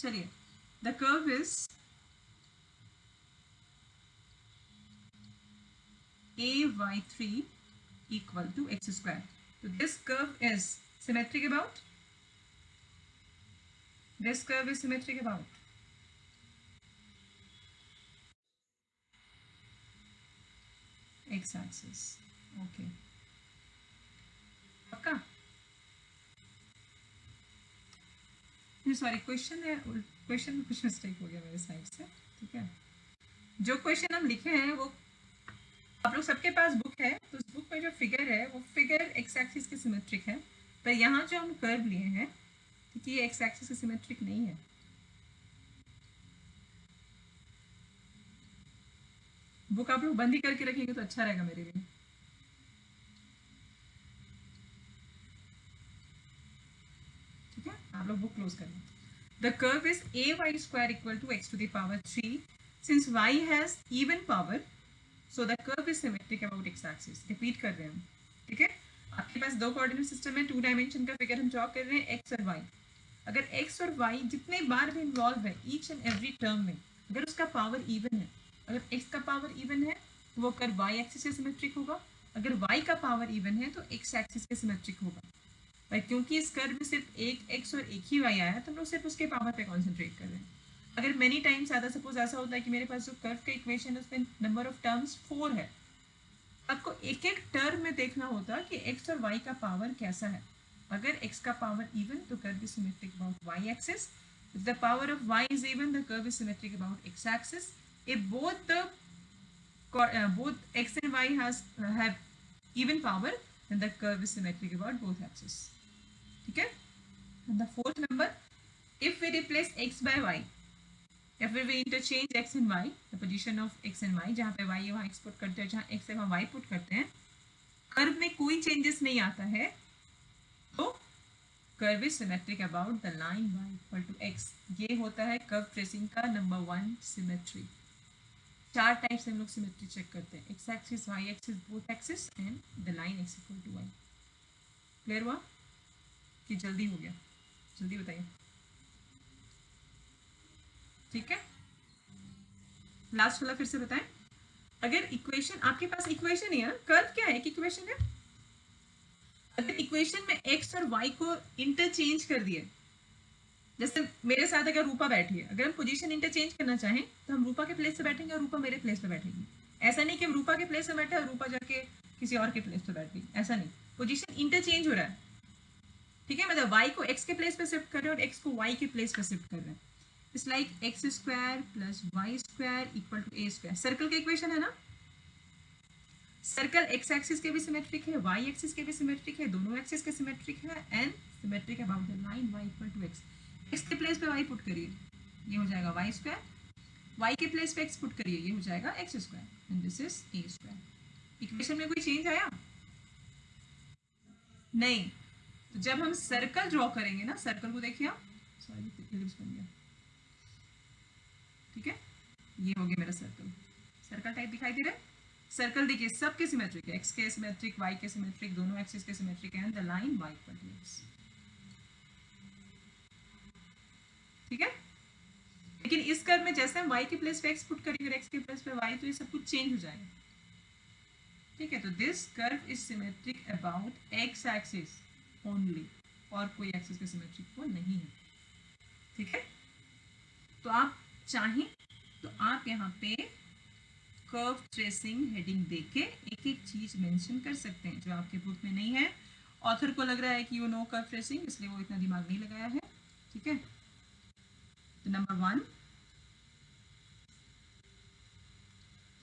चलिए, the curve is ay3 equal to x square. So this curve is symmetric about, this curve is symmetric about x axis. Okay, पक्का? Sorry, question है, question में कुछ mistake हो गया मेरे side से, ठीक है। जो क्वेश्चन हम लिखे हैं वो आप लोग सबके पास बुक है, तो उस बुक में जो फिगर है वो फिगर एक्स एक्सिस के सिमेट्रिक है, पर यहाँ जो हम कर्व लिए हैं, ठीक है, ये एक्स एक्सिस के सिमेट्रिक नहीं है। बुक आप लोग बंद ही करके रखेंगे तो अच्छा रहेगा मेरे लिए। ठीक है, आप लोग बुक क्लोज करें। The curve is ay² equal to x to the power 3 since y has even power, so the curve is symmetric about x axis. Repeat कर रहे हैं हम, ठीक है। आपके पास दो कोऑर्डिनेट सिस्टम है, 2 डायमेंशन का फिगर हम ड्रॉ कर रहे हैं, x और y। अगर x और y जितने बार भी इन्वॉल्व है ईच एंड एवरी टर्म में, अगर उसका पावर इवन है, अगर x का पावर इवन है तो वो कर्व y एक्सिस के सिमेट्रिक होगा, अगर y का पावर इवन है तो x एक्सिस के सिमेट्रिक होगा। पर क्योंकि इस कर्व में सिर्फ एक x और एक ही y आया तो हम लोग सिर्फ उसके पावर पे कॉन्सेंट्रेट कर रहे हैं। अगर मेनी टाइम्स आता, सपोज ऐसा होता है कि मेरे पास जो कर्व का इक्वेशन है उसमें नंबर ऑफ टर्म्स 4 है, आपको एक एक टर्म में देखना होता कि x और y का पावर कैसा है। अगर x का पावर इवन तो curve is symmetric about y axis, if the power of y is even the curve is symmetric about x axis, if both x and y have even power then the curve is symmetric about both axes. ठीक है। and the fourth number, if we replace x by y, if we interchange x and y, the position of x and y, जहाँ पे y है वहाँ x put करते हैं, जहाँ x है वहाँ y पुट करते हैं, कर्व में कोई चेंजेस नहीं आता है तो curve is symmetric about the line y equal to x। ये होता है कर्व ट्रेसिंग का नंबर 1 सिमेट्री। 4 टाइप से हम लोग सिमेट्री चेक करते हैं, x axis, y axis, both axis and the line x equal to y। Clear हुआ कि जल्दी हो गया? जल्दी बताइए। ठीक है, लास्ट वाला फिर से बताएं। अगर इक्वेशन आपके पास इक्वेशन ही है ना, कर्व क्या है, एक इक्वेशन है। अगर इक्वेशन में x और y को इंटरचेंज कर दिए, जैसे मेरे साथ अगर रूपा बैठी है, अगर हम पोजीशन इंटरचेंज करना चाहें तो हम रूपा के प्लेस पे बैठेंगे और रूपा मेरे प्लेस पे बैठेगी। ऐसा नहीं कि हम रूपा के प्लेस पे बैठे और रूपा जाके किसी और के प्लेस पे बैठ गई, ऐसा नहीं, पोजीशन इंटरचेंज हो रहा है। ठीक है, मतलब y को x के प्लेस पे शिफ्ट कर रहे हैं और x को y के प्लेस पे शिफ्ट कर रहे हैं। It's like x square plus Y square equal to A square. Circle का इक्वेशन है ना, सर्कल x एक्सिस के भी सिमेट्रिक है, y एक्सिस के भी सिमेट्रिक है, दोनों एक्सिस के सिमेट्रिक है and symmetric about the line y equal to x। x के प्लेस पे y पुट करिए, ये हो जाएगा y स्क्वायर, y के प्लेस पे x पुट करिए, ये हो जाएगा x square and this is a square. Equation में कोई चेंज आया? नहीं। तो जब हम सर्कल ड्रॉ करेंगे ना, सर्कल को देखिए आप, सॉरी इलिप्स बन गया, ठीक है, ये हो गया मेरा सर्कल, सर्कल टाइप दिखाई दे रहा है। सर्कल देखिए सबके सिमेट्रिक है, x के सिमेट्रिक, y के सिमेट्रिक, दोनों एक्सिस के symmetric and the line y equal to x। ठीक है, लेकिन इस कर्व में जैसे हम y के प्लेस पे x पुट करेंगे और x के प्लेस पे y, तो ये सब कुछ चेंज हो जाएगा। ठीक है, तो this curve is symmetric about x axis only, और कोई एक्सिस के सिमेट्रिक वो नहीं है। ठीक है, तो आप चाहें तो आप यहाँ पे कर्व ट्रेसिंग हेडिंग देके एक एक चीज मेंशन कर सकते हैं जो आपके बुक में नहीं है। ऑथर को लग रहा है कि यू नो कर्व ट्रेसिंग, इसलिए वो इतना दिमाग नहीं लगाया है। ठीक है, तो नंबर 1,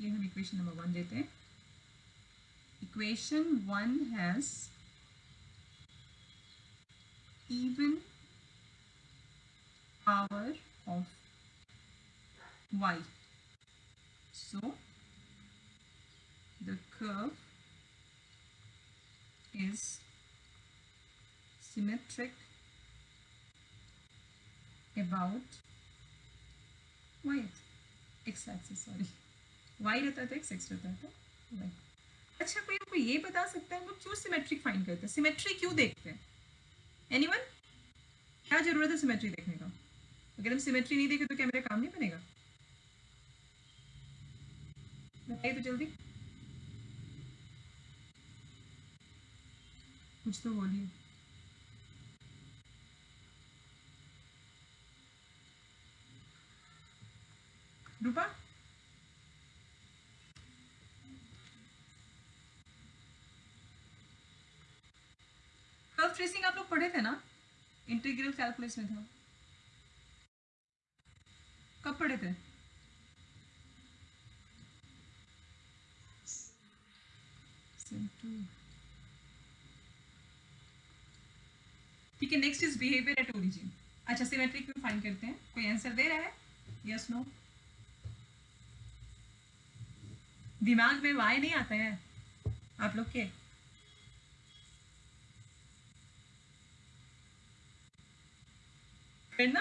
ये हम इक्वेशन नंबर 1 देते हैं। Equation 1 has even power of y, so the curve is symmetric about y x axis, sorry y रहता था x, x रहता था y। अच्छा, कोई हमको ये बता सकता है हम लोग क्यों सिमेट्रिक फाइंड करते हैं, सिमेट्री क्यों देखते हैं? एनीवन? क्या जरूरत है सिमेट्री देखने का? अगर हम सिमेट्री नहीं देखे तो क्या मेरा काम नहीं बनेगा? बताइए तो जल्दी, कुछ तो बोलिए। रूपा, कर्व ट्रेसिंग आप लोग पढ़े थे ना, इंटीग्रल कैलकुलस में था। कब पढ़े थे? ठीक है, next is behaviour at origin. अच्छा, सिमेट्री क्यों फाइंड करते हैं? कोई आंसर दे रहा है? Yes no? दिमाग में वाई नहीं आता है आप लोग के? करना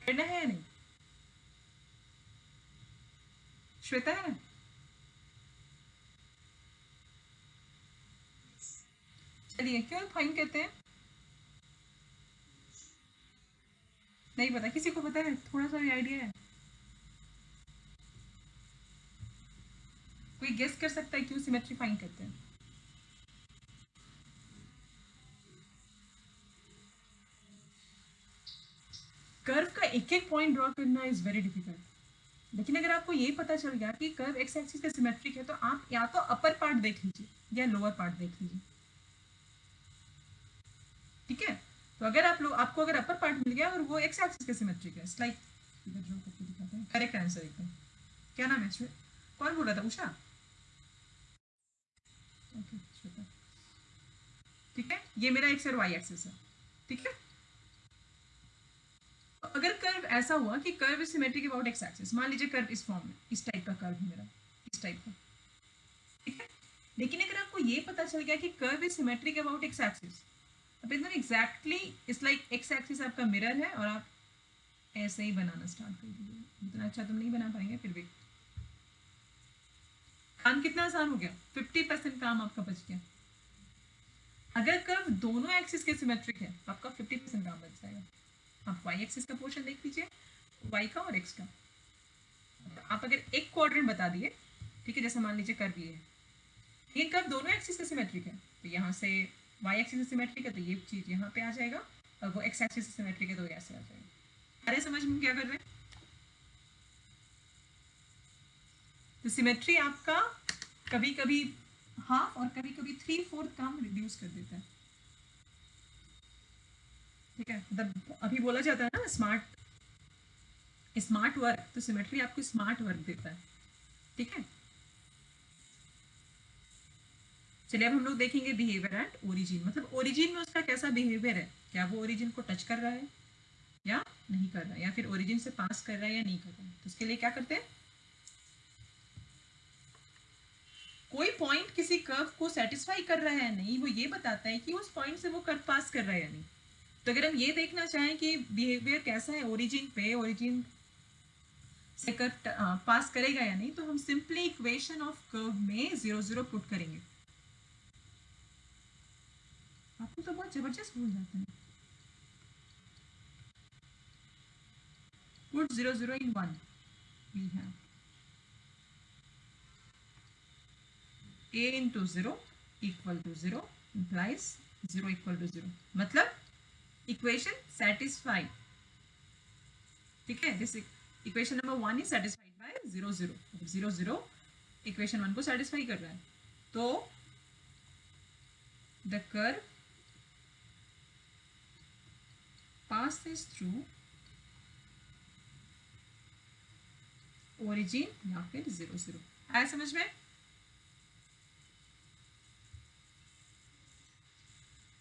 करना है या नहीं? श्वेता है? चलिए, क्यों फाइंड करते हैं? नहीं पता किसी को? पता है? थोड़ा सा भी आइडिया है? कोई गेस कर सकता है क्यों सिमेट्री फाइंड करते हैं? कर्व का एक एक पॉइंट ड्रॉ करना इज वेरी डिफिकल्ट, लेकिन अगर आपको ये पता चल गया कि कर्व एक्स एक्सिस का सिमेट्रिक है तो आप या तो अपर पार्ट देख लीजिए या लोअर पार्ट देख लीजिए। ठीक है, तो अगर आप लोग आपको अगर अपर पार्ट मिल गया और वो एक्स एक्सिस का सिमेट्रिक है, स्लाइड इधर ड्रॉ करके दिखाते हैं, करेक्ट आंसर एकदम। क्या नाम है श्वेता? कौन बोल रहा था? उषा? ओके श्वेता। ठीक है, ये मेरा एक्स और वाई एक्सिस है। ठीक है, तो अगर कर्व ऐसा हुआ कि curve is symmetric about x axis, मान लीजिए कर्व इस फॉर्म में, इस टाइप का कर्व है मेरा, इस टाइप का। ठीक है, लेकिन अगर आपको ये पता चल गया कि curve is symmetric about x axis, अब एकदम exactly it's like x axis आपका मिरर है और आप ऐसे ही बनाना स्टार्ट कर दीजिए। इतना अच्छा तुम नहीं बना पाएंगे, फिर भी काम कितना आसान हो गया, 50% काम आपका बच गया। अगर कर्व दोनों एक्सिस के सिमेट्रिक है तो आपका 50% काम बच जाएगा। आप वाई एक्सिस का पोर्शन देख लीजिए, वाई का और एक्स का। आप अगर एक क्वाड्रेंट बता दिए, ठीक है, जैसे मान लीजिए कर्व ये है, ये कर्व दोनों एक्सिस से सिमेट्रिक है, तो यहाँ से वाई एक्सिस से सिमेट्रिक है तो ये चीज यहाँ पे आ जाएगा, और वो एक्स एक्सिस से सिमेट्रिक है तो ऐसे आ जाएगा। अरे समझ में क्या कर रहे हैं? तो सिमेट्री आपका कभी कभी हाफ और कभी कभी 3/4 काम रिड्यूस कर देता है। ठीक है, मतलब अभी बोला जाता है ना स्मार्ट स्मार्ट वर्क, तो सिमेट्री आपको स्मार्ट वर्क देता है। ठीक है, चलिए अब हम लोग देखेंगे बिहेवियर एट ओरिजिन, मतलब ओरिजिन में उसका कैसा बिहेवियर है, क्या वो ओरिजिन को टच कर रहा है या नहीं कर रहा है, या फिर ओरिजिन से पास कर रहा है या नहीं कर रहा है। तो उसके लिए क्या करते हैं, कोई पॉइंट किसी कर्व को सेटिस्फाई कर रहा है या नहीं, वो ये बताता है कि उस पॉइंट से वो कर्व पास कर रहा है या नहीं। तो अगर हम ये देखना चाहें कि बिहेवियर कैसा है ओरिजिन पे, ओरिजिन से कर्व पास करेगा या नहीं, तो हम सिंपली इक्वेशन ऑफ कर्व में 0 0 पुट करेंगे। आपको तो बहुत जबरदस्त भूल जाते हैं। Put 0 0 in 1, we have a into 0 equal to 0 implies 0 equal to 0, मतलब इक्वेशन सेटिस्फाइड। ठीक है, this equation number 1 is satisfied by 0 0। 0 0 equation 1 को सेटिस्फाई कर रहा है, तो the curve passes through origin या फिर 0 0। आया समझ में?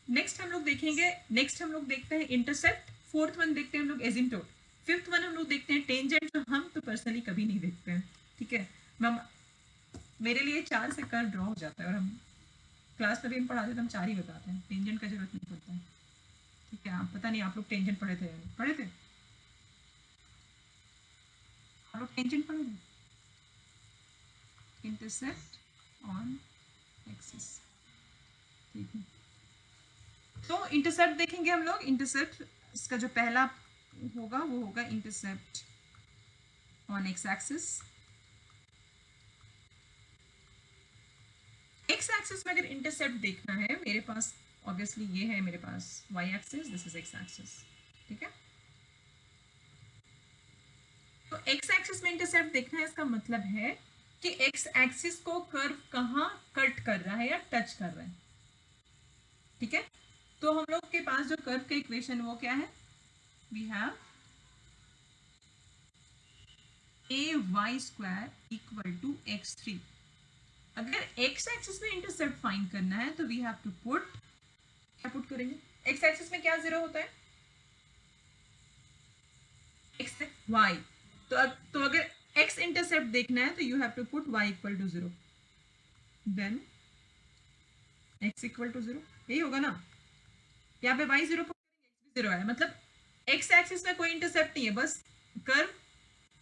नेक्स्ट हम लोग देखेंगे, नेक्स्ट हम लोग देखते हैं इंटरसेप्ट, फोर्थ वन देखते हैं हम लोग एजिम्प्टोट, फिफ्थ वन हम लोग देखते हैं टेंजेंट, जो हम तो पर्सनली कभी नहीं देखते हैं। ठीक है, मैम मेरे लिए 4 से कर्व ड्रॉ हो जाता है, और हम क्लास में भी हम पढ़ाते थे, हम 4 ही बताते हैं, टेंजेंट का जरूरत नहीं पड़ता है। ठीक है, आप पता नहीं आप लोग टेंजेंट पढ़े थे? पढ़े थे आप लोग टेंजेंट पढ़े थे? Intercept on axis. ठीक है, तो इंटरसेप्ट देखेंगे हम लोग. इंटरसेप्ट इसका जो पहला होगा वो होगा intercept on X axis. X axis में अगर इंटरसेप्ट देखना है मेरे पास, ऑब्वियसली ये है मेरे पास y axis, this is x axis. ठीक है, तो एक्स एक्सिस में इंटरसेप्ट देखना है, इसका मतलब है कि एक्स एक्सिस को कर्व कहाँ कट कर रहा है या टच कर रहा है. ठीक है, तो हम लोग के पास जो कर्व का इक्वेशन वो क्या है, we have a Y square equal to X three. अगर एक्स एक्सिस में इंटरसेप्ट फाइंड करना है तो वी हैव टू पुट, क्या पुट करेंगे, एक्स एक्सिस में क्या जीरो होता है, एक्स वाई. तो अगर एक्स इंटरसेप्ट देखना है तो you have to put Y equal to zero, then X equal to zero. यही होगा ना, यहाँ पे वाई जीरो पुट करेंगे, एक्स भी जीरो है, मतलब एक्स एक्सिस में कोई इंटरसेप्ट नहीं है, बस कर्व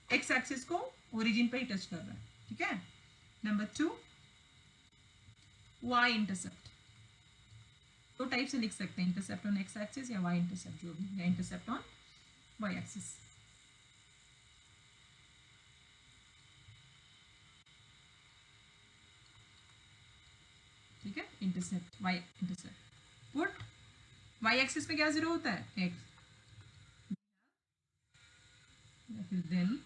एक्स एक्सिस को ओरिजिन पे ही टच कर रहा है. ठीक है, नंबर टू वाई इंटरसेप्ट. दो टाइप से लिख सकते हैं, इंटरसेप्ट ऑन एक्स एक्सिस या वाई इंटरसेप्ट, जो भी, या इंटरसेप्ट ऑन वाई एक्सिस. ठीक है, intercept Y intercept put Y axis पे क्या जीरो होता है, एक्स, फिर then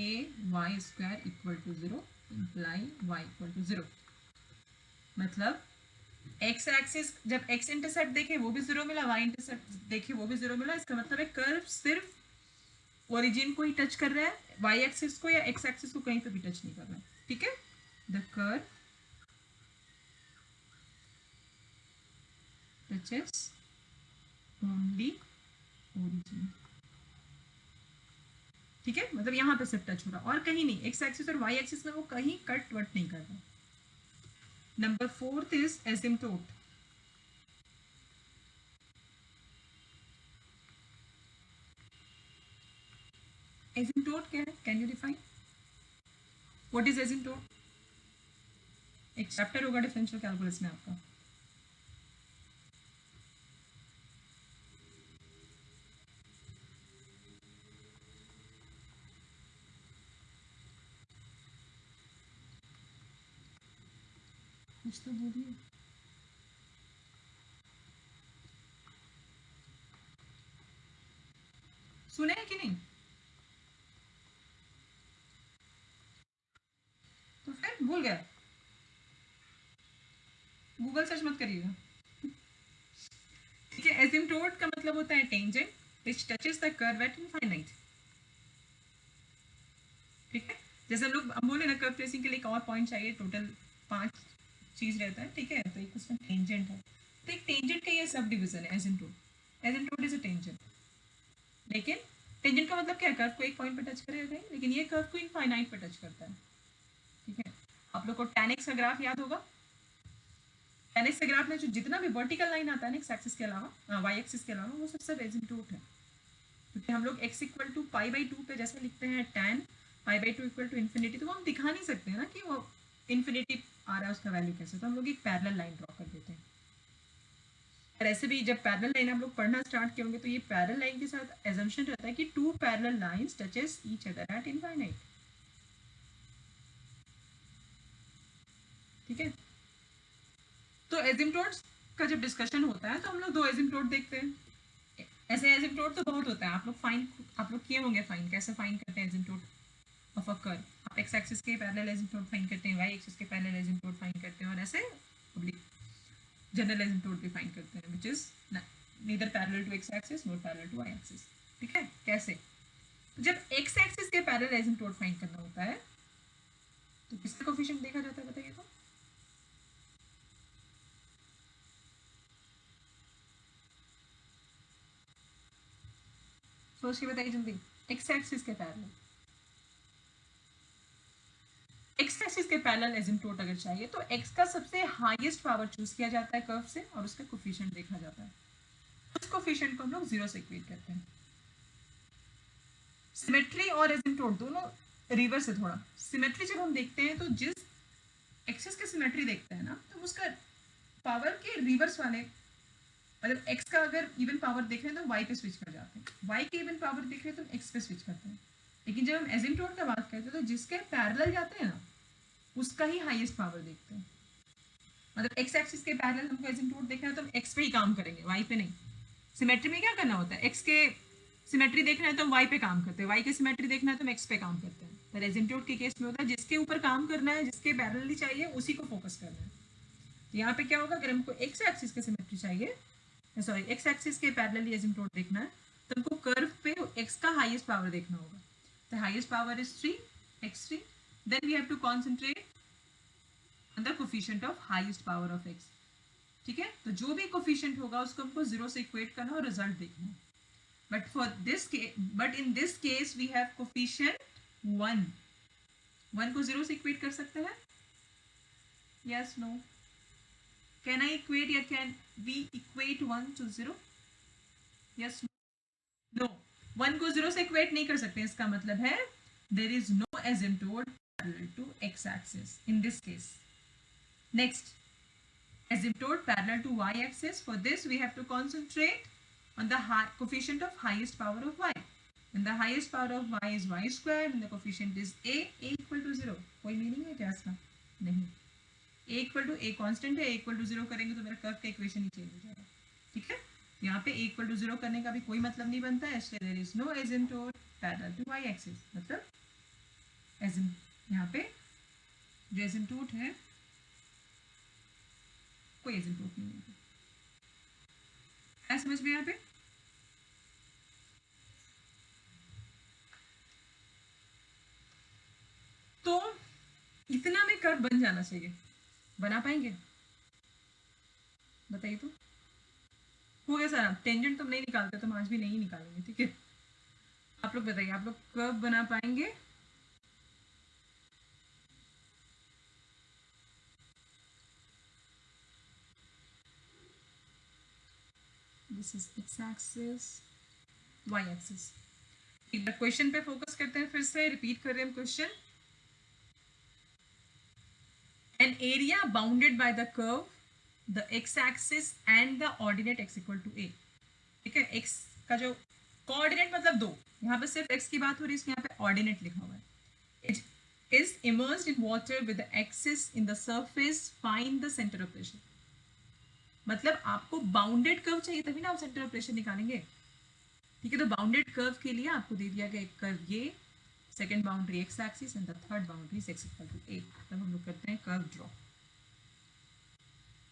A Y square equal to zero imply Y equal to zero. मतलब एक्स एक्सिस जब एक्स इंटरसेप्ट देखे वो भी जीरो मिला, वाई इंटरसेप्ट देखे वो भी जीरो मिला, इसका मतलब है कर्व सिर्फ ओरिजिन को ही टच कर रहा है, वाई एक्सिस को या एक्स एक्सिस को कहीं पे भी टच नहीं कर रहा है. ठीक है, the curve touches only origin. ठीक है, मतलब यहाँ पे सिर्फ टच हो रहा और कहीं नहीं, एक्स एक्सिस और वाई एक्सिस में वो कहीं कट वट नहीं कर रहा. Number fourth is asymptote. Asymptote क्या है, can you define what is asymptote? एक चैप्टर होगा डिफरेंशियल कैलकुलस में आपका. कुछ तो बोलिए. सुने हैं कि नहीं? तो फिर भूल गया, गूगल सर्च मत करिएगा. ठीक है, एसिम्प्टोट का मतलब होता है tangent which touches the curve at infinite. ठीक है, जैसे हम बोले ना कर्व ट्रेसिंग के लिए एक और पॉइंट चाहिए, टोटल 5 चीज रहता है. ठीक है, तो एक उसमें टेंजेंट है, तो एक टेंजेंट का ये सब डिवीजन है asymptote. Asymptote is a tangent, लेकिन टेंजेंट का मतलब क्या है, कर्व को एक पॉइंट पे टच करेगा, लेकिन ये कर्व को इनफाइनाइट पे टच करता है. ठीक है, आप लोग को tan x का ग्राफ याद होगा, tan x के ग्राफ में जो जितना भी वर्टिकल लाइन आता है ना एक्स एक्सिस के अलावा, वाई एक्सिस के अलावा, वो सब एसिम्प्टोट है. क्योंकि हम लोग x equal to pi by two पे जैसे लिखते हैं tan pi by two equal to infinity, तो वो हम दिखा नहीं सकते हैं ना कि वो इन्फिनिटी आ रहा है उसका वैल्यू कैसे, तो हम लोग एक पैरेलल लाइन ड्रॉ कर देते हैं. और ऐसे भी जब पैरेलल लाइन आप लोग पढ़ना स्टार्ट किए होंगे तो ये पैरेलल लाइन के साथ एजम्पशन रहता है कि two parallel lines touches each other at infinite. ठीक है, तो एसिम्प्टोट्स का जब डिस्कशन होता है तो हम लोग दो एसिम्प्टोट देखते हैं. ऐसे एसिम्प्टोट तो बहुत होता है, आप लोग किए होंगे फाइन, कैसे फाइन करते हैं एसिम्प्टोट ऑफ अ कर्व. आप एक्स एक्सिस के पैरेलल एसिम्प्टोट फाइन करते हैं, वाई एक्सिस के पैरेलल एसिम्प्टोट फाइन करते हैं, और ऐसे जनरल एसिम्प्टोट भी फाइन करते हैं which is neither parallel to X axis not parallel to Y axis. ठीक है, कैसे, तो जब एक्स एक्सिस के पैरेलल एसिम्प्टोट फाइन करना होता है तो किसका कोफिशिएंट देखा जाता है, बताइए. तो सोच के बताइए जल्दी. एक्स एक्सिस के पैरेलल, एक्स एक्सिस के पैरेलल एसिम्प्टोट अगर चाहिए तो एक्स का सबसे हाईएस्ट पावर चूज किया जाता है कर्व से और उसका कोफिशिएंट देखा जाता है. उस कोफिशिएंट को हम लोग जीरो से इक्वेट करते हैं. सिमेट्री और एसिम्प्टोट दोनों रिवर्स है थोड़ा. सिमेट्री जब हम देखते हैं तो जिस एक्सिस की सिमेट्री देखते हैं ना, तो उसका पावर के रिवर्स वाले, मतलब x का अगर इवन पावर देख रहे हैं तो y पे स्विच कर जाते हैं, y के इवन पावर देख रहे हैं तो x पे स्विच करते हैं। लेकिन जब हम एसिम्प्टोट का बात करते हैं तो जिसके पैरेलल जाते हैं ना उसका ही हाईएस्ट पावर देखते हैं। मतलब x एक्सिस के पैरेलल हमको एसिम्प्टोट देखना है तो हम x पे ही काम करेंगे, y पे नहीं। सिमेट्री में क्या करना होता है, x के सिमेट्री देखना है तो हम y पे काम करते हैं, y के सिमेट्री देखना है तो हम x पे काम करते हैं। पर एसिम्प्टोट के केस में होता है जिसके ऊपर काम करना है, जिसके पैरेलल चाहिए उसी को फोकस करना है। तो यहाँ पे क्या होगा, अगर हमको x एक्सिस के सिमेट्री चाहिए, सॉरी x एक्सिस के पैरेलली एसिम्प्टोट देखना है तो हमको कर्व पे x का हाईएस्ट पावर देखना होगा। The highest power is 3 x3, then we have to concentrate on the coefficient of highest power of x। ठीक है, तो जो भी कोफिशिएंट होगा उसको हमको 0 से इक्वेट करना और रिजल्ट देखना है। But in this case we have coefficient 1 को 0 से इक्वेट कर सकते हैं, yes no, can I equate या can we equate 1 to 0, yes no, 1 को 0 से इक्वेट नहीं कर सकते। इसका मतलब है there is no asymptote parallel to x axis in this case. Next, asymptote parallel to y-axis. For this, we have to concentrate on the coefficient of highest power of y. When the highest power of y is y square, and the coefficient is a equal to 0. कोई meaning है क्या इसका? नहीं। a equal to a constant है, a equal to 0 करेंगे तो मेरा curve का इक्वेशन ही चेंज हो जाएगा। ठीक है, यहाँ पे a equal to 0 करने का भी कोई मतलब नहीं बनता है, इसलिए there is no asymptote parallel to y-axis। मतलब यहाँ पे जो एसिम्प्टोट है कोई एसिम्प्टोट नहीं है। समझ में यहाँ पे? तो इतना में कर्व बन जाना चाहिए, बना पाएंगे? बताइए तो। हो गया सर, टेंजेंट तो नहीं निकालते तो हम आज भी नहीं निकालेंगे, ठीक है। आप लोग बताइए, आप लोग कर्व बना पाएंगे? This is x axis, Y axis. एक बार क्वेश्चन पे फोकस करते हैं, फिर से रिपीट कर रहे हैं question. An area bounded by the curve, the x axis and the ordinate x equal to a. ठीक है, एक्स का जो कोऑर्डिनेट मतलब 2, यहाँ पे सिर्फ एक्स की बात हो रही है, इसलिए यहाँ पे ऑर्डिनेट लिखा हुआ है। It is immersed in water with the axis in the surface, find the center of pressure। मतलब आपको बाउंडेड कर्व चाहिए तभी ना आप सेंटर ऑफ प्रेशर निकालेंगे। ठीक है, तो बाउंडेड कर्व के लिए आपको दे दिया गया एक कर्व ये, second boundary x axis and the third boundary is x equal to a. तब हम लोग करते हैं कर्व ड्रॉ।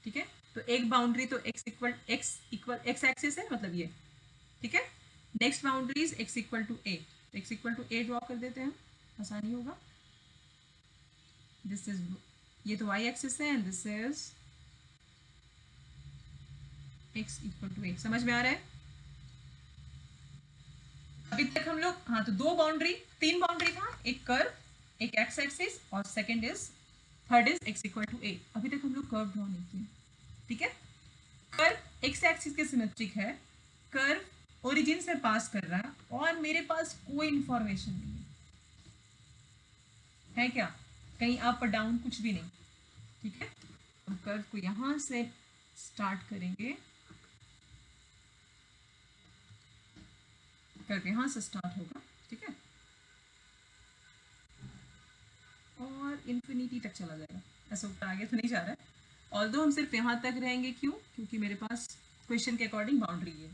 ठीक है, तो एक बाउंड्री तो एक्स इक्वल एक्स एक्सिस है, मतलब ये। ठीक है, next boundary is x equal to a, तो x equal to a draw कर देते हैं, आसानी होगा। दिस इज, ये तो वाई एक्सिस है and this is x equal to a. समझ में आ रहा है? अभी तक हम लोग, हाँ, तो तीन बाउंड्री था, एक कर्व, एक एक्स एक्सिस और third is x equal to a. अभी तक हम लोग कर्व ड्रॉ नहीं किए। ठीक है, कर्व एक्स एक्सिस के सिमेट्रिक है, कर्व ओरिजिन से पास कर रहा है और मेरे पास कोई इंफॉर्मेशन नहीं है क्या, कहीं अप और डाउन कुछ भी नहीं। ठीक है, हम कर्व को यहां से स्टार्ट करेंगे, कर्व यहां से स्टार्ट होगा। ठीक है, और इन्फिनिटी तक चला जाएगा, ऐसा ऊपर आगे तो नहीं जा रहा है। ऑल्दो हम सिर्फ यहाँ तक रहेंगे, क्यों? क्योंकि मेरे पास क्वेश्चन के अकॉर्डिंग बाउंड्री है।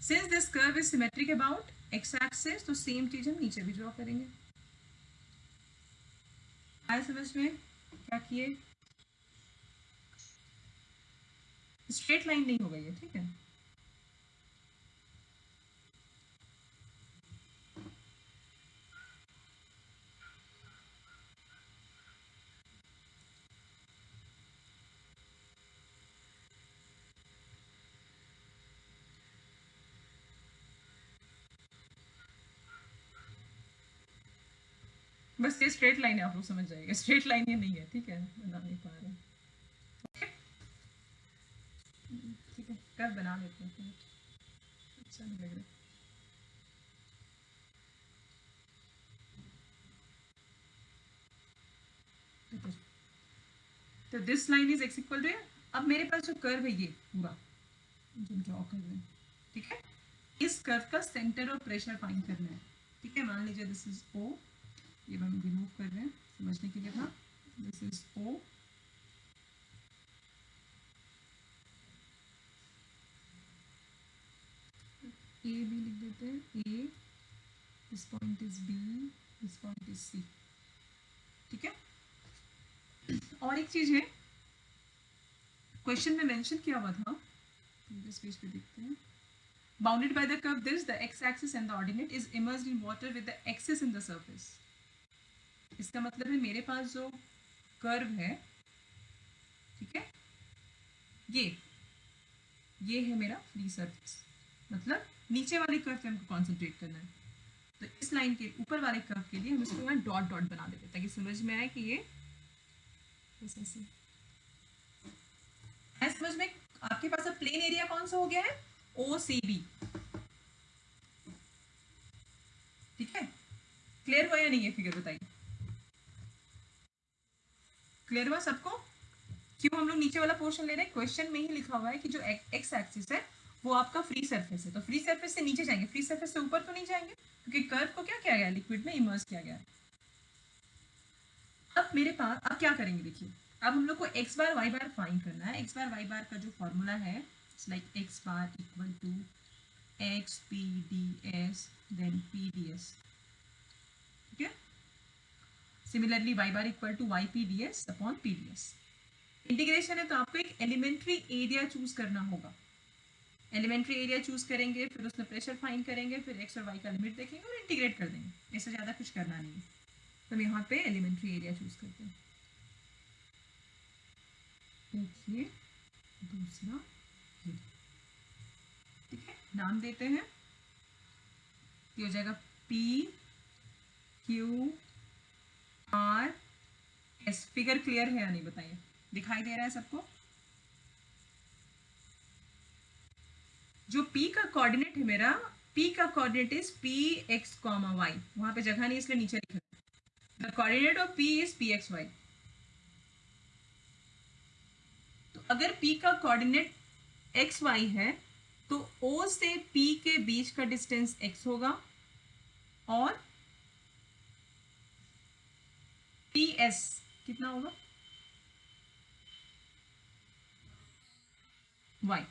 Since this curve is symmetric about x axis, तो सेम चीज हम नीचे भी ड्रॉ करेंगे। आया समझ में? क्या किए? स्ट्रेट लाइन नहीं होगा ये, ठीक है। बस ये स्ट्रेट लाइन है, आप लोग समझ जाएंगे, स्ट्रेट लाइन ये नहीं है, ठीक है, बना नहीं पा रहे। ठीक है, कर बना लेते हैं, अच्छा नहीं लग रहा। तो this line is x equal to, अब मेरे पास जो कर्व है ये पूरा जो ड्रॉ कर रहे हैं, ठीक है, इस कर्व का सेंटर ऑफ प्रेशर फाइंड करना है, ठीक है। मान लीजिए दिस इज ओ, ये हम रिमूव कर रहे हैं समझने के लिए था, दिस इज ओ, ए भी लिख देते हैं, a, this point is b, this point is c, ठीक है। और एक चीज है, क्वेश्चन में मेंशन किया हुआ था, इस पेज पे देखते हैं, bounded by the curve this the x axis and the ordinate is emerged in water with the axis in the surface. इसका मतलब है मेरे पास जो कर्व है, ठीक है, ये है मेरा फ्री सरफेस, मतलब नीचे वाले कर्व पे हमको कॉन्सेंट्रेट करना है। तो इस लाइन के ऊपर वाले कर्व के लिए हम इसको यहाँ डॉट डॉट बना देते हैं ताकि समझ में आए कि ये ऐसे समझ में। आपके पास अब प्लेन एरिया कौन सा हो गया है, ओ सी बी, ठीक है। क्लियर हुआ या नहीं है फिगर, बताइए क्लियर हुआ सबको। क्यों हम लोग नीचे वाला पोर्शन ले रहे हैं, क्वेश्चन में ही लिखा हुआ है कि जो एक्स एक्सिस है वो आपका फ्री सरफेस है, तो फ्री सरफेस से नीचे जाएंगे, फ्री सरफेस से ऊपर तो नहीं जाएंगे, क्योंकि कर्व को क्या किया गया, लिक्विड में इमर्ज किया गया है। अब मेरे पास अब क्या करेंगे, देखिए अब हम लोग को एक्स बार वाई बार फाइंड करना है। एक्स बार वाई बार का जो फॉर्मूला है, it's like X bar equal to X P D S then P D S, ठीक है। Similarly Y bar equal to Y P D S upon P D S. Integration है तो आपको एक elementary area choose करना होगा। Elementary area choose करेंगे, फिर उसमें प्रेशर फाइंड करेंगे, फिर एक्स और वाई का लिमिट देखेंगे और इंटीग्रेट कर देंगे। इससे ज़्यादा कुछ करना नहीं है। तो हम यहाँ पे एलिमेंट्री एरिया चूज करते हैं। देखिए दूसरा, ठीक है, नाम देते हैं, ये हो जाएगा P Q R S. Figure clear है या नहीं बताइए, दिखाई दे रहा है सबको। जो P का कोऑर्डिनेट है मेरा, P का coordinate is P X comma Y, वहां पे जगह नहीं इसलिए नीचे लिखा है। The coordinate of P is P X Y. तो अगर P का कोऑर्डिनेट एक्स वाई है तो O से P के बीच का डिस्टेंस x होगा और पी एस कितना होगा, y,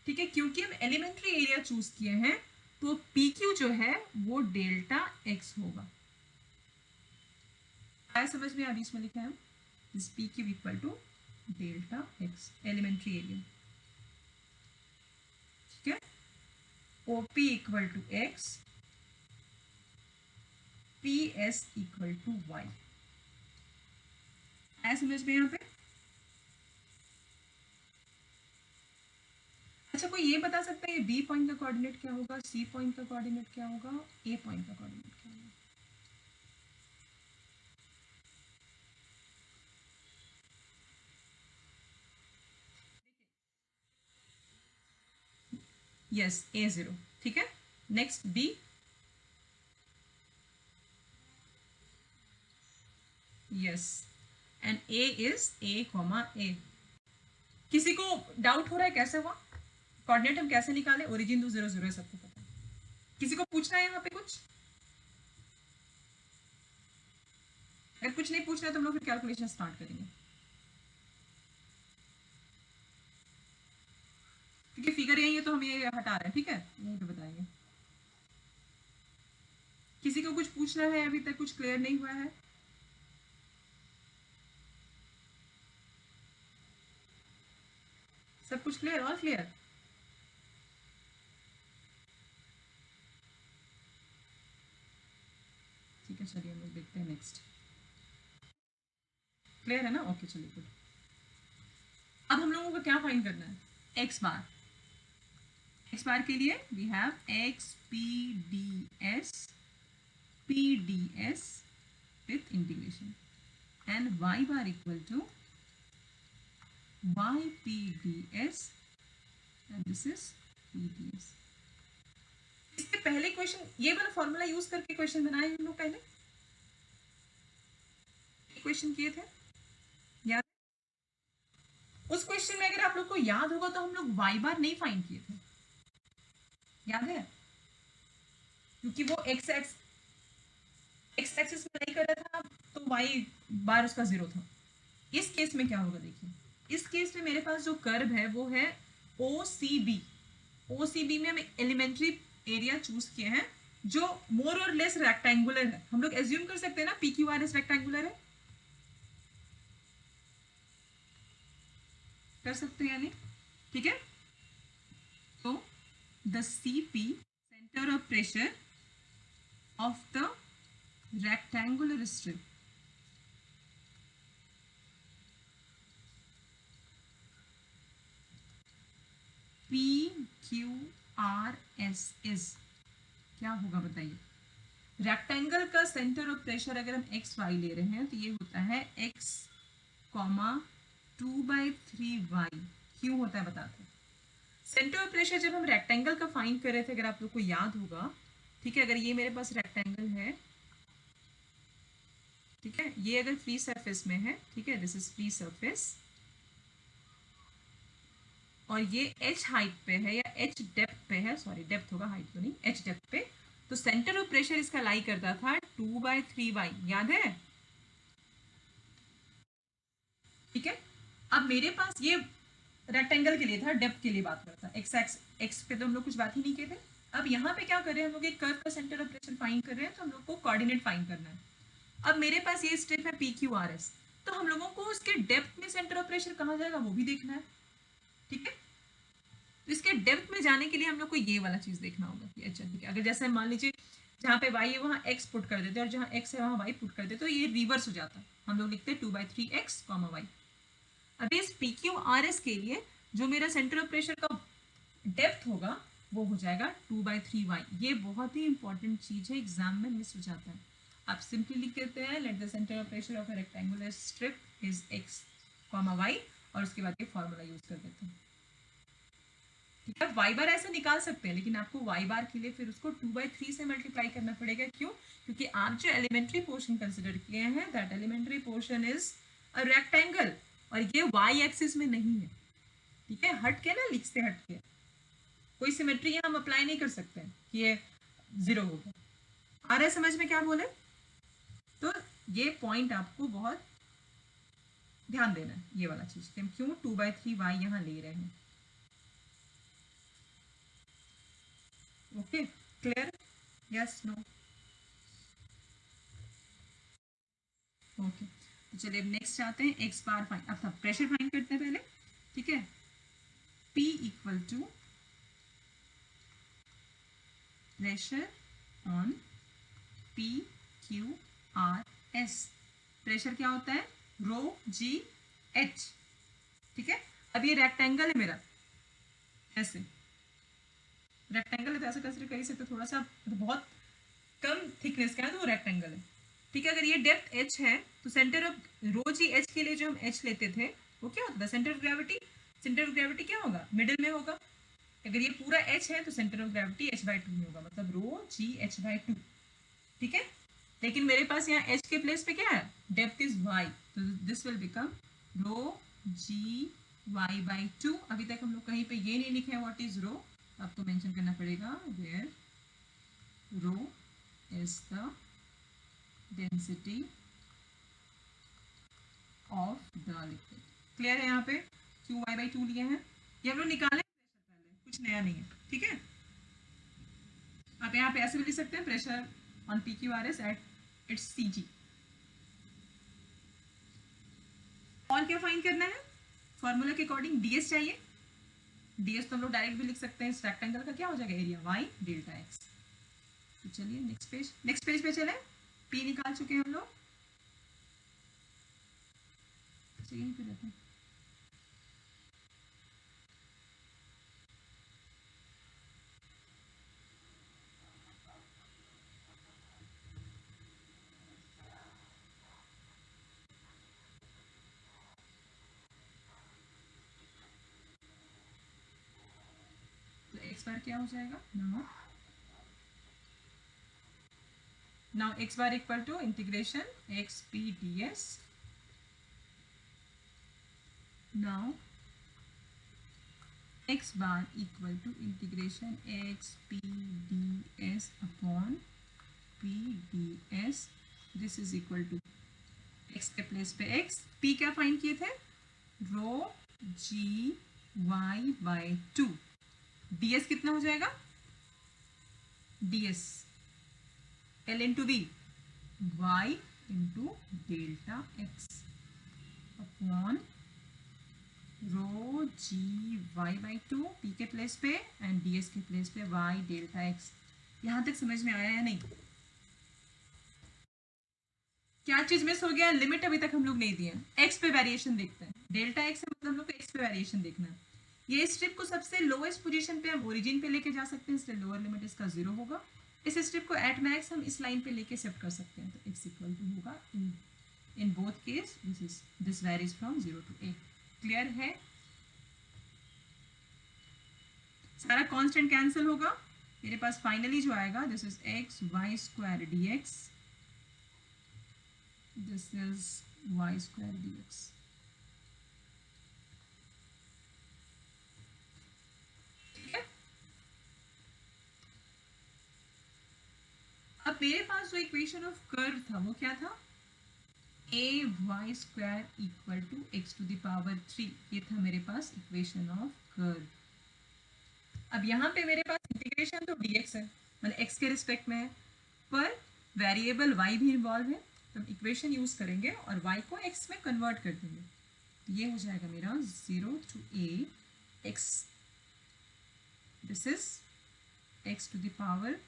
ठीक है। क्योंकि हम एलिमेंट्री एरिया चूज किए हैं तो पी क्यू जो है वो डेल्टा एक्स होगा। आया समझ में, अभी इसमें लिखा है this P Q equal to delta X, elementary area, ठीक है। OP equal to X, P S equal to Y. आया समझ में यहाँ पे। अच्छा कोई ये बता सकता है बी पॉइंट का कोऑर्डिनेट क्या होगा, सी पॉइंट का कोऑर्डिनेट क्या होगा, ए पॉइंट का कोऑर्डिनेट क्या होगा। यस ए जीरो, ठीक है। Next b, yes, and a is a comma a. किसी को डाउट हो रहा है कैसे हुआ, कोऑर्डिनेट हम कैसे निकाले, ओरिजिन तो जीरो जीरो है सबको पता है। किसी को पूछना है यहाँ पे कुछ, अगर कुछ नहीं पूछना है तो हम लोग फिर कैलकुलेशन स्टार्ट करेंगे, क्योंकि फिगर यही है तो हम ये हटा रहे हैं, ठीक है, यहीं पे बताएंगे। किसी को कुछ पूछना है, अभी तक कुछ क्लियर नहीं हुआ है। सब कुछ क्लियर, ऑल क्लियर, ठीक है। चलिए हम लोग देखते हैं नेक्स्ट। क्लियर है ना, ओके चलिए गुड। अब हम लोगों को क्या फाइंड करना है, एक्स बार। एक्स बार के लिए we have X P D S, P D S with integration, and Y bar equal to Y P D S and this is P D S. इसके पहले क्वेश्चन ये वाला formula use करके question बनाए हम लोग, पहले क्वेश्चन किए थे याद, उस क्वेश्चन में अगर आप लोग को याद होगा तो हम लोग वाई बार नहीं फाइंड किए थे, याद है? क्योंकि वो एक्स एक्सिस में नहीं कर रहा था, तो वाई बार उसका 0 था। इस केस में क्या होगा देखिए, इस केस में मेरे पास जो कर्व है वो है ओ सी बी। ओ सी बी में हम एलिमेंट्री एरिया चूज किए हैं जो मोर और लेस रेक्टेंगुलर है। हम लोग एज्यूम कर सकते हैं ना P Q R S rectangular है, कर सकते हैं यानी, ठीक है? तो the C P centre of pressure of the rectangular strip P Q R S is क्या होगा बताइए? रेक्टेंगल का सेंटर ऑफ प्रेशर अगर हम एक्स वाई ले रहे हैं तो ये होता है एक्स कॉमा 2/3 y। क्यों होता है बताते हैं। सेंटर ऑफ प्रेशर जब हम रेक्टेंगल का फाइंड कर रहे थे, अगर आप लोग को याद होगा, ठीक है, अगर ये मेरे पास रेक्टेंगल है, ठीक है, ये अगर फ्री सरफेस में है, ठीक है, दिस इज फ्री सरफेस, और ये एच हाइट पे है या एच डेप्थ पे है, सॉरी डेप्थ होगा, हाइट तो नहीं, एच डेप्थ पे, तो सेंटर ऑफ प्रेशर इसका लाई करता था 2/3y, याद है? ठीक है। अब मेरे पास ये रेक्टेंगल के लिए था, डेप्थ के लिए बात करता, एक्स एक्स एक्स पे तो हम लोग कुछ बात ही नहीं किए थे। अब यहाँ पे क्या कर रहे हैं हम लोग, एक कर्व का सेंटर ऑफ प्रेशर फाइंड कर रहे हैं, तो हम लोग को कोऑर्डिनेट फाइंड करना है। अब मेरे पास ये स्ट्रिप है पी क्यू आर एस, तो हम लोगों को उसके डेप्थ में सेंटर ऑफ प्रेशर कहाँ जाएगा वो भी देखना है, ठीक है। तो इसके डेप्थ में जाने के लिए हम लोग को ये वाला चीज देखना होगा कि अच्छा ठीक है, अगर जैसे मान लीजिए जहाँ पे y है वहाँ x पुट कर देते और जहाँ x है वहाँ y पुट कर देते, तो ये रिवर्स हो जाता, हम लोग लिखते हैं 2/3x, y। अब इस पी क्यू आर एस के लिए जो मेरा सेंटर ऑफ प्रेशर का डेप्थ होगा वो हो जाएगा 2/3y। ये बहुत ही इंपॉर्टेंट चीज है, एग्जाम में मिस हो जाता है। आप सिंपली लिख देते हैं let the centre of pressure of A rectangular strip is x, y, और उसके बाद ये फॉर्मूला यूज कर देते हैं, ठीक है। वाई बार ऐसे निकाल सकते हैं, लेकिन आपको वाई बार के लिए फिर उसको 2/3 से मल्टीप्लाई करना पड़ेगा। क्यों? क्योंकि आप जो एलिमेंट्री पोर्शन कंसिडर किए हैं, that elementary portion is a rectangle, और ये वाई एक्सिस में नहीं है, ठीक है, हट के ना, लिख से हट के कोई सिमेट्री हम अप्लाई नहीं कर सकते हैं कि ये 0 होगा। आ रहा है समझ में क्या बोले? तो ये पॉइंट आपको बहुत ध्यान देना है, ये वाला चीज कि हम क्यों 2/3y यहाँ ले रहे हैं। Okay, clear? Yes, no? Okay, तो चलिए अब नेक्स्ट आते हैं, एक्स बार फाइन, अब प्रेशर फाइन करते हैं पहले, ठीक है। P equal to pressure on P Q R S। Pressure क्या होता है? रो जी एच, ठीक है। अब ये रेक्टेंगल है मेरा, ऐसे रेक्टेंगल है तो ऐसे कंसिडर कर ही सकते, थोड़ा सा तो बहुत कम थिकनेस का है तो वो रेक्टेंगल है, ठीक है। अगर ये डेप्थ h है तो centre of rho G H के लिए जो हम h लेते थे वो क्या होता था? Centre of gravity. Centre of gravity क्या होगा? मिडिल में होगा। अगर ये पूरा h है तो सेंटर ऑफ ग्रेविटी h/2 में होगा, मतलब रो जी h/2, ठीक है। लेकिन मेरे पास यहाँ h के प्लेस पे क्या है? डेप्थ इज y, तो this will become rho G y/2। अभी तक हम लोग कहीं पे ये नहीं लिखे हैं व्हाट इज रो, अब तो मेंशन करना पड़ेगा, where rho is the density of the liquid. Clear है? यहाँ पे QY/2 लिए हैं, ये हम लोग निकाले प्रेशर, पहले कुछ नया नहीं है, ठीक है। आप यहाँ पे ऐसे भी लिख सकते हैं, pressure on PQRS at its CG। और क्या फाइंड करना है? फॉर्मूला के अकॉर्डिंग DS चाहिए। DS तो हम लोग डायरेक्ट भी लिख सकते हैं, इस रेक्टेंगल का क्या हो जाएगा? Area y delta x। तो चलिए नेक्स्ट पेज पे चले। P निकाल चुके हैं हम लोग, यहीं पे रहते हैं। तो x बार क्या हो जाएगा? Now x bar equal to integration x p ds। Now x bar equal to integration x P D S upon P D s, this is equal to x के प्लेस पे एक्स, पी क्या find किए थे, rho g y by two, d s कितना हो जाएगा, d s l into v y into delta x upon rho g y by two, p के place पे एंड डी एस के प्लेस पे वाई डेल्टा एक्स। यहां तक समझ में आया या नहीं? क्या चीज मिस हो गया, लिमिट अभी तक हम लोग नहीं दिए, एक्स पे वेरिएशन देखते हैं, डेल्टा एक्स है मतलब हम लोग को एक्स पे वेरिएशन देखना है। ये स्ट्रिप को सबसे लोएस्ट पोजीशन पे हम ओरिजिन पे लेके जा सकते हैं, इसलिए लोअर लिमिट इसका 0 होगा। इस स्ट्रिप को एट मैक्स हम इस लाइन पे लेके शिफ्ट कर सकते हैं, तो x इक्वल टू होगा in both case this varies from 0 to a। Clear है? सारा कांस्टेंट कैंसिल होगा, मेरे पास फाइनली जो आएगा this is X Y square D X, this is Y square D X. ठीक है, अब मेरे पास जो इक्वेशन ऑफ कर्व था वो क्या था, a Y square equal to x to the power 3, ये था मेरे पास इक्वेशन ऑफ कर्व। अब यहाँ पे मेरे पास इंटीग्रेशन तो dx है, मतलब x के रिस्पेक्ट में है, पर वेरिएबल y भी इन्वॉल्व है, तो हम इक्वेशन यूज करेंगे और y को x में कन्वर्ट कर देंगे, तो ये हो जाएगा मेरा 0 to a x, this is x to the power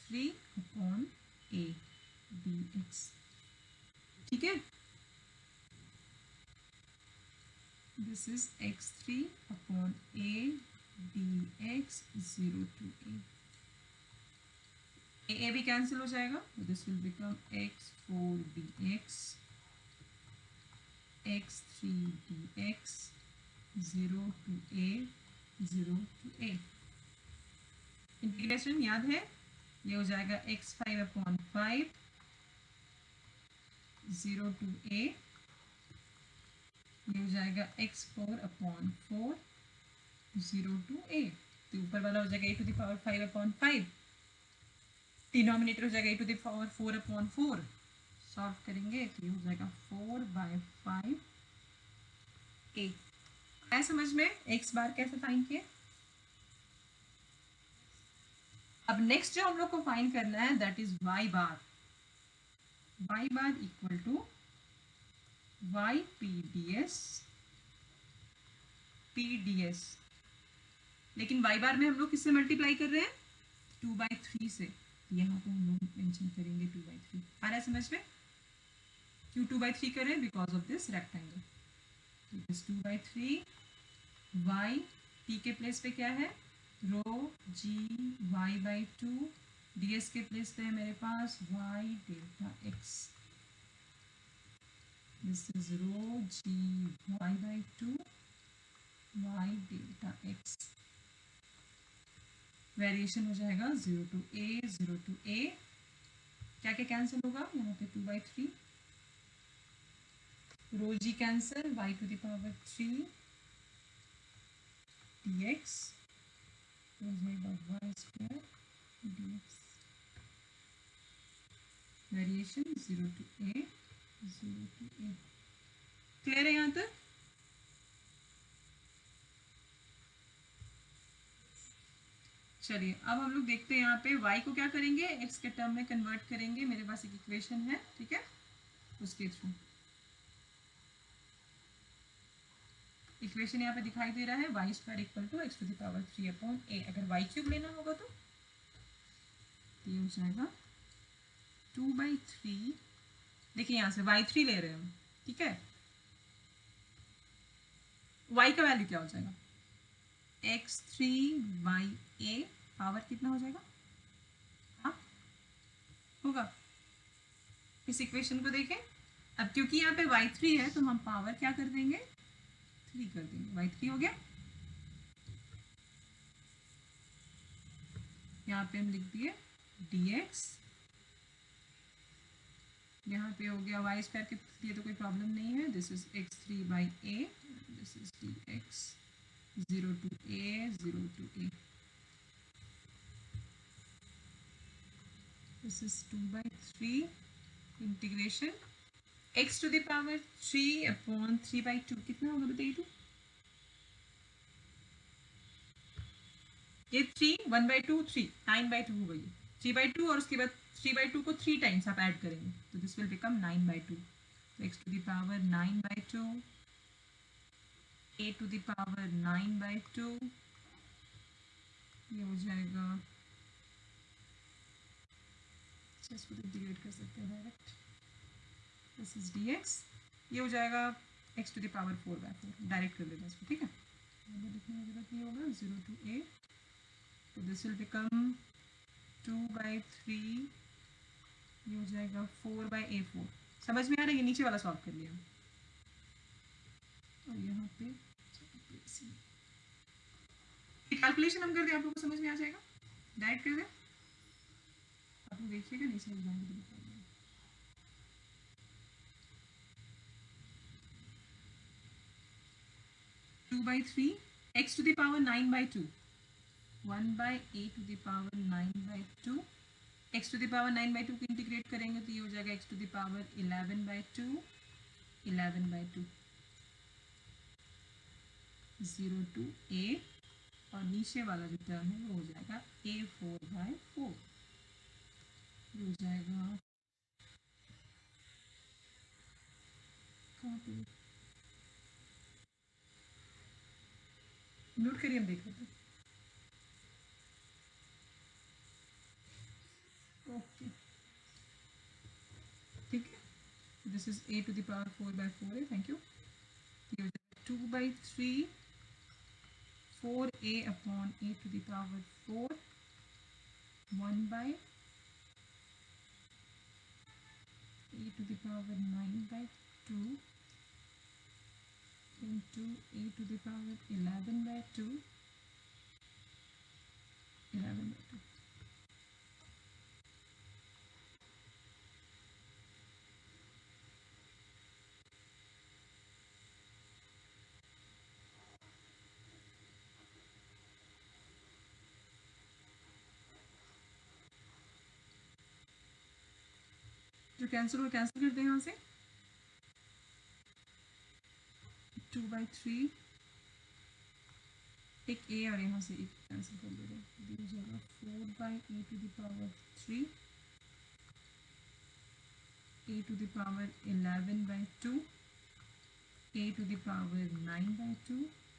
3 upon a dx। ठीक है, this is x3 upon a dx 0 to a, a भी कैंसिल हो जाएगा, this will become x4 dx x3 dx 0 to a 0 to a। Integration याद है, ये हो जाएगा x5 अपॉन 5 0 टू a, ये हो जाएगा x4 अपॉन 4 0 टू a, तो ऊपर वाला हो जाएगा a to the power 5 upon 5, denominator हो जाएगा e to the power 4 upon 4, solve करेंगे तो ये हो जाएगा 4/5 a। आया समझ में x बार कैसे फाइंड किए? अब नेक्स्ट जो हम लोग को फाइंड करना है that is y bar, y bar equal to y p ds p ds, लेकिन y बार में हम लोग किससे मल्टीप्लाई कर रहे हैं, 2/3 से, यहाँ पे हम लोग मेंशन करेंगे 2/3। आ रहा है समझ में? क्यों 2/3 कर रहे हैं, because of this rectangle, it is 2/3 y, t के प्लेस पे क्या है, rho g y by two, d s के प्लेस पे है मेरे पास y delta x, this is rho g y by two y delta x, variation हो जाएगा 0 टू a 0 टू a, क्या क्या कैंसिल होगा, यहाँ पे 2/3, rho g cancel, y to the power 3 dx हो जाएगा y square dx, variation 0 to a 0 to a। Clear है यहाँ तक? चलिए अब हम लोग देखते हैं यहाँ पे y को क्या करेंगे, x के टर्म में कन्वर्ट करेंगे, मेरे पास एक इक्वेशन है, ठीक है, उसके थ्रू इक्वेशन यहाँ पे दिखाई दे रहा है y square equal to x to the power 3 upon a, अगर y क्यूब लेना होगा तो ये हो जाएगा 2/3, देखिए यहाँ से y3 ले रहे हैं हम, ठीक है, y का वैल्यू क्या हो जाएगा, x3/a, पावर कितना हो जाएगा, हाँ होगा, इस इक्वेशन को देखें, अब क्योंकि यहाँ पे y3 है तो हम पावर क्या कर देंगे, 3 कर देंगे, y3 हो गया, यहाँ पे हम लिख दिए dx, यहाँ पे हो गया वाई स्क्वायर के लिए तो कोई प्रॉब्लम नहीं है, this is x3/a, this is dx 0 to a, 0 to a. This is 2 by 3 integration x to the power 3 upon 3 by 2. कितना होगा बताइए तो? ये 3 1 by 2 3 9 by 2 हो गई 3 by 2 और उसके बाद 3 by 2 को 3 टाइम्स आप ऐड करेंगे तो दिस विल बिकम 9 by 2. तो x to the power 9 by 2, a to the power 9 by 2, ये हो जाएगा, इसको डिवाइड कर सकते हैं डायरेक्ट, दिस इज dx, ये हो जाएगा x to the power 4 by 4, direct कर देते हैं इसको, ठीक है. लिखने की जरूरत नहीं होगा, 0 to a, तो दिस विल बिकम 2 by 3, ये हो जाएगा 4 by a4. समझ में आ रहा है? ये नीचे वाला सॉल्व कर लिया और यहाँ पे कैलकुलेशन हम कर दें, आप लोगों को समझ में आ जाएगा, डायरेक्ट कर दें, आप लोग देखिएगा नहीं समझ में आएगा. 2 by 3 x to the power 9 by 2, 1 by a to the power 9 by 2, x to the power 9 by 2 को इंटीग्रेट करेंगे तो ये हो जाएगा x to the power 11 by 2, 11 by 2, 0 to a, और नीचे वाला जो टर्म है वो हो जाएगा a4 by 4, ये हो जाएगा, कहाँ पे नोट करिए, हम देख लेते हैं. ओके, ठीक है, this is a to the power 4 by 4 है, थैंक यू. ये हो जाएगा 2 by 3 4a upon a to the power 4, 1 by a to the power 9 by 2 into a to the power 11 by 2, 11 by 2. जो कैंसिल हो cancel कर दें यहाँ से, 2 by 3, एक a और यहाँ से एक कैंसिल कर दे रहे, हो जाएगा 4 by a to the power 3, a to the power 11 by 2, a to the power 9 by 2,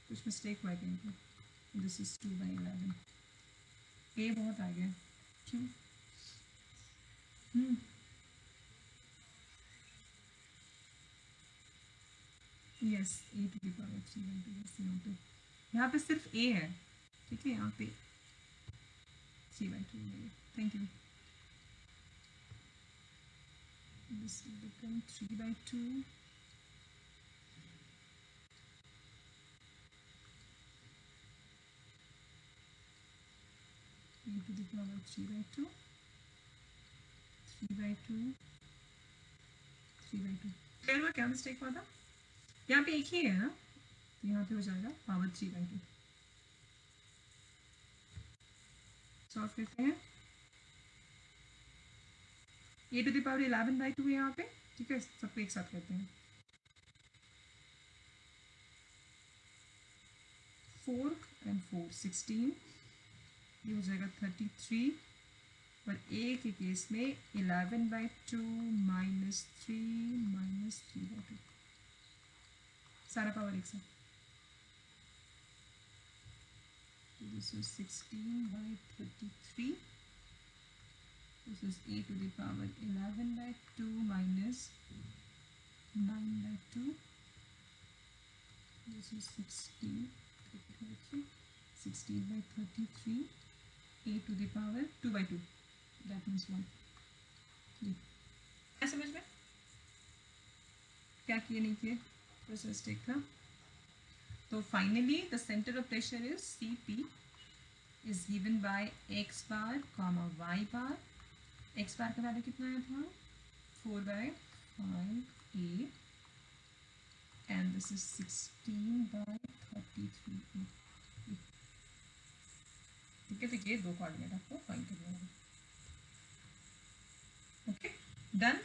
कुछ मिस्टेक हुआ कहीं पर, दिस इज 2 by 11, a बहुत आ गया, क्यों? Yes, a to the power 3 by 2, यहाँ पे सिर्फ a है, ठीक है, यहाँ पे 3 by 2 है, thank you. This will become 3 by 2, a to the power 3 by 2, 3 by 2, 3 by 2. Clear हुआ क्या मिस्टेक हुआ था? यहाँ पे एक ही है ना, तो यहाँ पे हो जाएगा पावर 3 by 2. सॉल्व करते हैं, a to the power 11 by 2 है यहाँ पे, ठीक है, सबको एक साथ करते हैं. 4 and 4 16, ये हो जाएगा 33, और a के केस में 11 by 2 minus 3 by 2, सारा पावर एक साथ. So this is 16 by 33. This is a to the power 11 by 2 minus 9 by 2. This is 16 by 33, a to the power 2 by 2. That means 1. क्या समझ में? क्या किए नहीं किए? बस मिस्टेक था. So finally the center of pressure is Cp is given by x bar comma y bar. X bar का वैल्यू कितना आया था? 4 by 5a, and this is 16 by 33a. ये दो कोऑर्डिनेट आपको फाइंड करने होंगे। Okay done.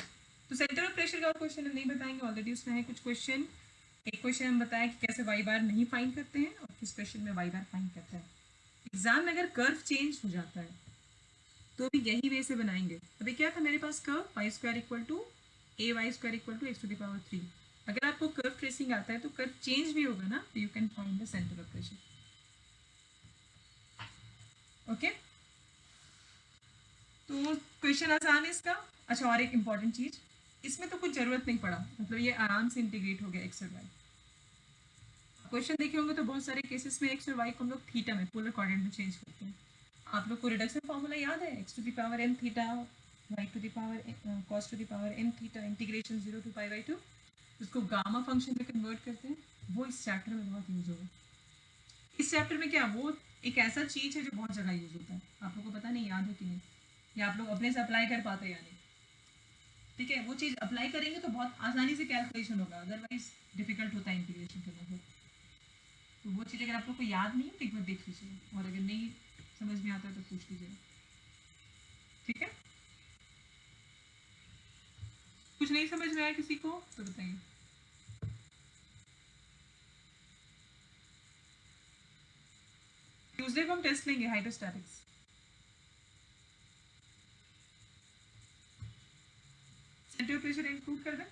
तो सेंटर ऑफ प्रेशर का क्वेश्चन हम नहीं बताएंगे, ऑलरेडी उसमें है कुछ क्वेश्चन। एक क्वेश्चन हम बताया कि कैसे वाई बार नहीं फाइंड करते हैं और किस क्वेश्चन में वाई बार फाइंड करते हैं। एग्जाम में अगर कर्व चेंज हो जाता है तो भी यही वे से बनाएंगे। अभी क्या था मेरे पास curve y square equal to a Y square equal to x to the power 3। अगर आपको कर्व ट्रेसिंग आता है तो कर्व चेंज भी होगा ना, तो you can find the centre of pressure. Okay तो क्वेश्चन आसान है इसका। अच्छा और एक इंपॉर्टेंट चीज, इसमें तो कुछ जरूरत नहीं पड़ा, मतलब ये आराम से इंटीग्रेट हो गया एक्स और वाई। क्वेश्चन देखे होंगे तो बहुत सारे केसेस में एक्स और वाई को हम लोग थीटा में पोलर कोऑर्डिनेट में चेंज करते हैं। आप लोग को रिडक्शन फॉर्मूला याद है, x to the power m theta y to the power cos to the power m theta integration 0 to pi by 2, उसको गामा फंक्शन में कन्वर्ट करते हैं। वो इस चैप्टर में बहुत यूज होगा। इस चैप्टर में क्या, वो एक ऐसा चीज है जो बहुत जगह यूज होता है, आप लोग को पता नहीं याद है कि नहीं, या आप लोग अपने से अप्लाई कर पाते या नहीं। ठीक है वो चीज अप्लाई करेंगे तो बहुत आसानी से कैलकुलेशन होगा, अदरवाइज डिफिकल्ट होता है इंटीग्रेशन करना। फिर तो वो चीज़ अगर आप लोग को याद नहीं है तो एक बार देख लीजिए, और अगर नहीं समझ में आता है तो पूछ लीजिए। ठीक है कुछ नहीं समझ में आया किसी को तो बताइए। ट्यूसडे को हम टेस्ट लेंगे हाइड्रोस्टैटिक्स। सेंटर प्रेशर इंक्लूड कर दें।